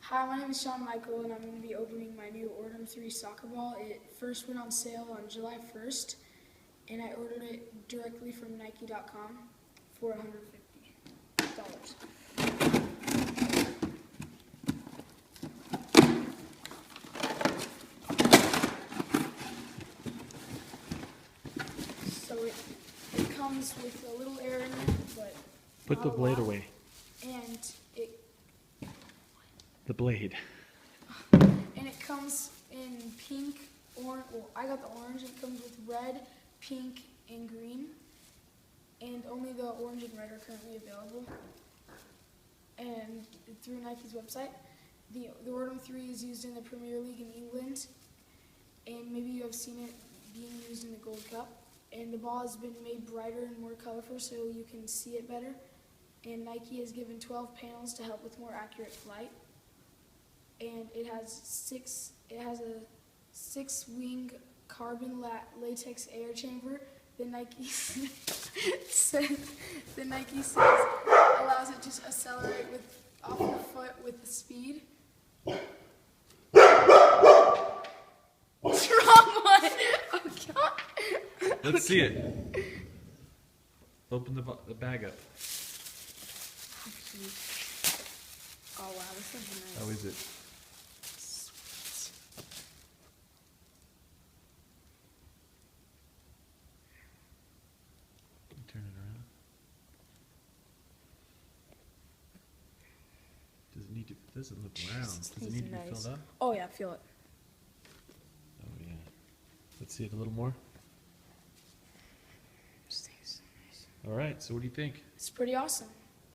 Hi, my name is Sean Michael, and I'm going to be opening my new Ordem 3 soccer ball. It first went on sale on July 1st, and I ordered it directly from Nike.com for $150. So it comes with a little air in it, but Put not the a blade lot. away. And The blade. it comes in pink, orange. Well, I got the orange. It comes with red, pink, and green. And only the orange and red are currently available. And through Nike's website, the Ordem 3 is used in the Premier League in England. And maybe you have seen it being used in the Gold Cup. And the ball has been made brighter and more colorful so you can see it better. And Nike has given 12 panels to help with more accurate flight. And it has a six-wing carbon latex air chamber. The Nike says allows it to accelerate off the foot with the speed. What's wrong one? Oh God! Let's see it. Open the bag up. Oh wow, this is nice. How is it? Turn it around. Does it look round? Does it need to be filled up? Oh yeah, feel it. Oh yeah. Let's see it a little more. This thing is so nice. All right, so what do you think? It's pretty awesome.